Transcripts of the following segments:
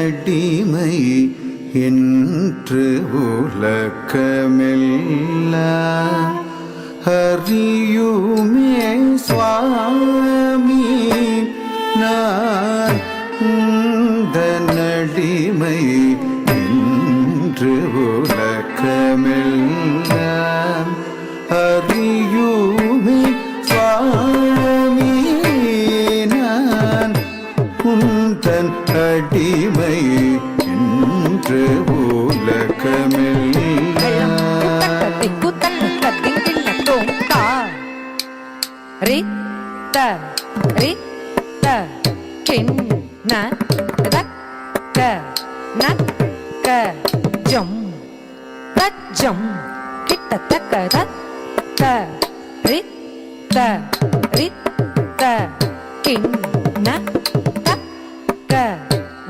அடிமை என்று உலகமெல்லாம் அறியுமே சுவாமி நான் அடிமை என்று உலகமெல்லாம் அறியுமே சுவாமி நான் உந்தன் அடிமை என்று உலகமெல்லாம் ரித்த ரித்த கிண்ண ரக்க நக்க ஜம் தஜம் கிட்ட தக்க ரத்த ரித்த ரித்த கிண்ண தக்க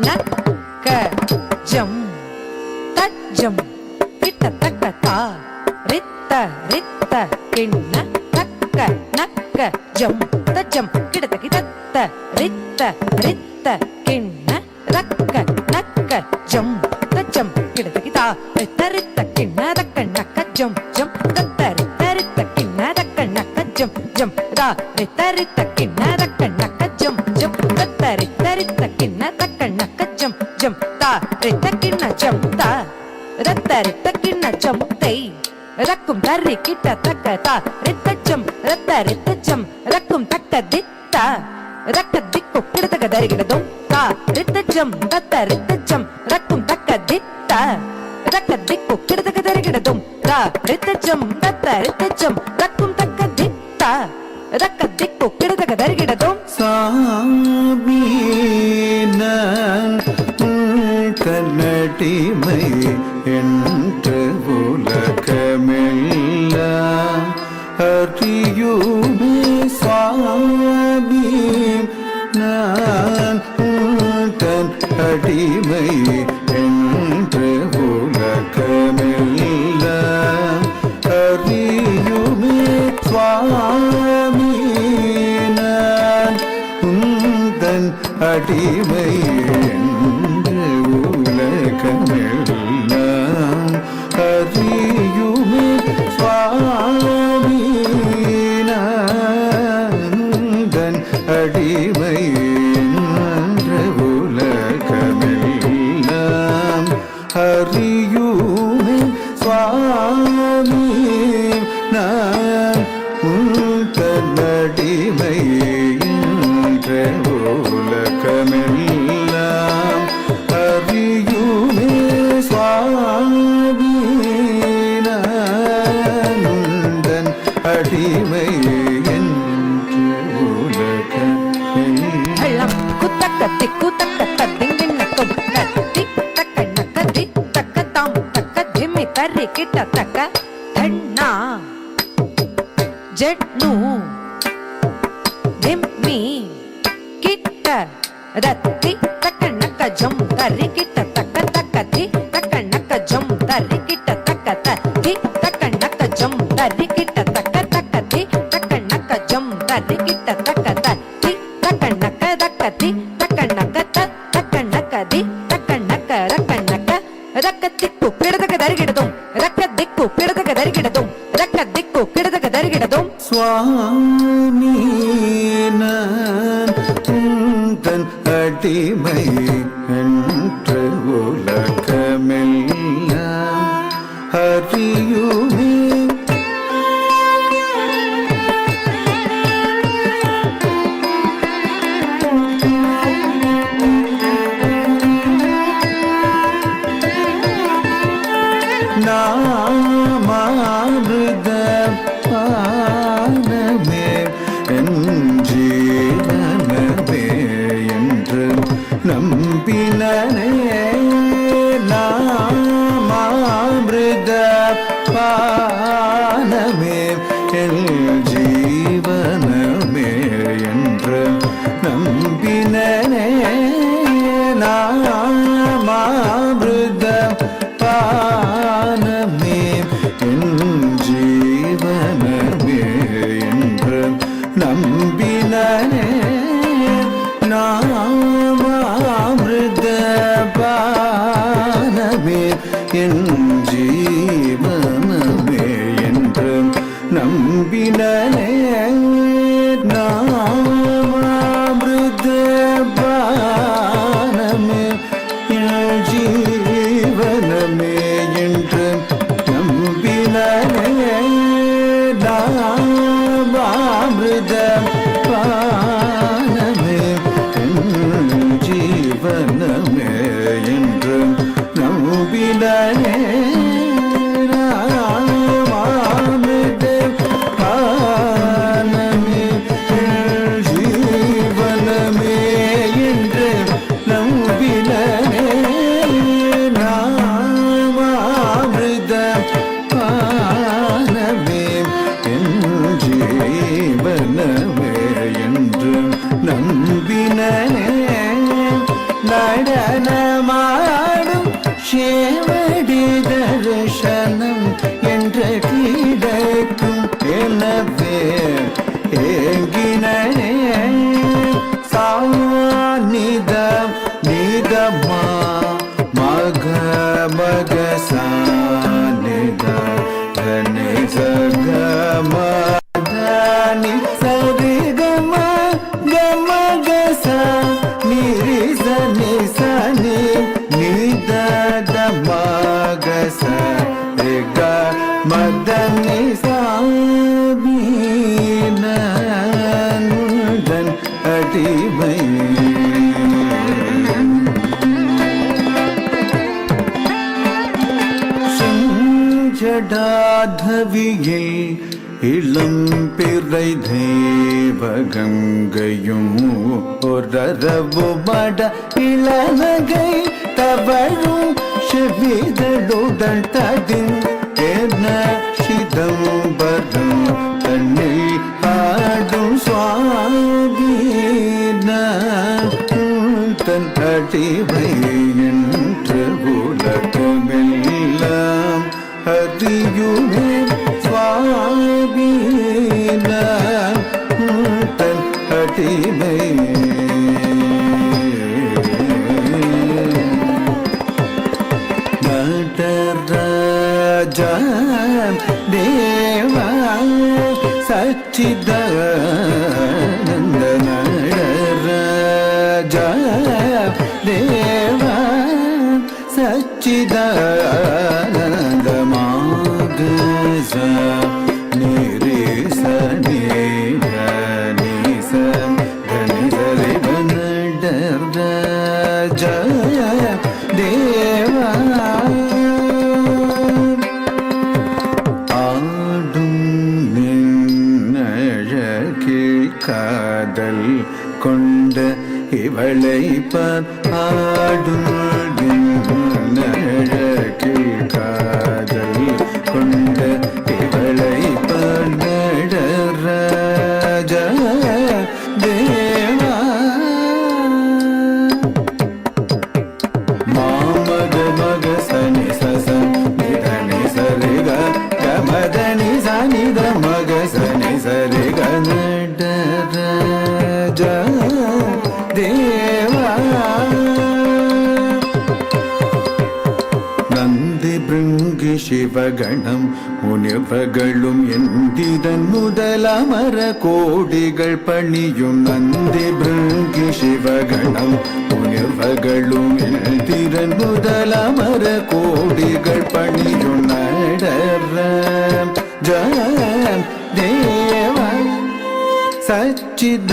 நக்க ஜம் தஜம் கிட்ட தக்க தா ரித்த ரித்த கிண்ண தக்க நக்க ஜம் தஜம் கிட்ட தக்கி தத்த ரித்த ரித்த கிண்ண ரக்க நக்க ஜம் தஜம் கிட்ட தக்கி தா ரித்த ரித்த கிண்ண ரக்க நக்க ஜம் ஜம் தத்த ரித்த ரித்த கிண்ண ரக்க நக்க ஜம் ஜம் தா ரித்த ரித்த கிண்ண ரக்க நக்க ஜம் ஜம் தத்த ரித்த ரித்த கிண்ண ரக்க நக்க ஜம் ஜம் தா ரித்த கிண்ண ஜம் தா ரத்த ரித்த கிண்ண ஜம் தை ரக்கும் தர்ரி கிட்ட தக்க தா ரித்தச்சம் ரத்த ரித்தச்சம் ரக்கும் தக்க தித்த ரக்க திக்கு கிடத்தக்க தரிகிடதும் தா ரித்தச்சம் தத்த ரித்தச்சம் ரக்கும் தக்க தித்த ரக்க திக்கு கிடத்தக்க தரிகிடதும் தா ரித்தச்சம் தத்த ரித்தச்சம் ரக்கும் தக்க தித்த ரக்க திக்கு கிடத்தக்க தரிகிடதும் சாமி நான் கண்ணடிமை என்று உலகமெல்லாம் அறியுமே சுவாமி நான் தன் அடிமை என்று உலகமெல்லாம் அறியுமே சுவாமி நான் தன் அடிமை என்று உலகமெல்லாம் அறியுமே சுவாமி நான் அடிமை என்று உலகமெல்லாம் அறியுமே சுவாமி நான் அடிமை என்று உலகமெல்லாம் அறியுமே சுவாமி நான் அடிமை என்று உலகமெல்லாம் குத்தக்க திக்கு தக்க தத்திங்கிண்ணக்கும் தத்தி தக்க நக்க தி தக்க தாம் தக்க ஜிம்மி தர்ரி கிட்ட தக்க தண்ணா ஜெட்னு திம்மி கிட்ட ரத்தி தக்க நக்க ஜம் தர்ரி கிட்ட தக்க தக்க தி தக்க நக்க ஜம் தர்ரி கிட்ட தக்க தி தக்க நக்க ஜம் தர்ரி கிட்ட தக்க தக்க தி தக்க நக்க ஜம் தர்ரி கிட்ட தக்க தி தக்க நக்க தக்க தி தக்க நக்க தக்க நக்க தி தக்க நக்க ரக்க நக்க ரக்க திக்கு கிடதக்க தரிகிடதும் ரக்க திக்கு கிடதக்க தரிகிடதும் ரக்க திக்கு கிடதக்க தரிகிடதும் சுவாமி நான் தன் அடிமை என்று உலகமெல்லாம் அறியுமே நாமாமிருத பானமே என் ஜீவனமே என்று நம்பினனே நாமாமிருத பானமே என் ஜீவனமே என்று நம்பினனே நாமாமிருத பானமே என் ஜீவனமே என்று நம்பினனே நாமாமிருத மனமாடும் சேவடி தரிசனம் என்ற கிடைக்கும் எனவே ஏங்கினே சாநித நிதமா மக மக சாநித தனி சகம தனி சரி கம கம கச நிரி சனி சனி நித மக சரி க மதனி சாபீனன் அடிமை ஜடாதவியில் இளம் பிறை தேவகங்கையும் ஒரரவு மட இளநகை தவழும் செவிதடுடன் ததின் என்ன சிதம்பரம் தன்னில் ஆடும் சுவாமீன தன் அடிமை என்று உலகமெல்லாம் அறியுமே சுவாமீன தன் அடிமை நடராஜ தேவா சச்சிதானந்த நடராஜ தேவா சச்சிதானந்த மாகச நிரேச நிரேச தனிசரி நடராஜ தேவா ஆடும் நின்னழகில் காதல் கொண்ட இவளை ஆடும் நின்னழகில் காதல் கொண்ட இவளை நடராஜ தேவா மாமக மக சனி சச நிதனி சரிக கமதனி சனித மக சனி சரிக நடராஜ தேவா நந்தி பிருங்கி சிவகணம் முனிவர்களும் எந்திரன் முதலமர கோடிகள் பணியும் நந்தி பிருங்கி சிவகணம் முனிவர்களும் எந்திரன் முதலமர கோடிகள் பணியும் நடராஜ தேவா சச்சிதானந்த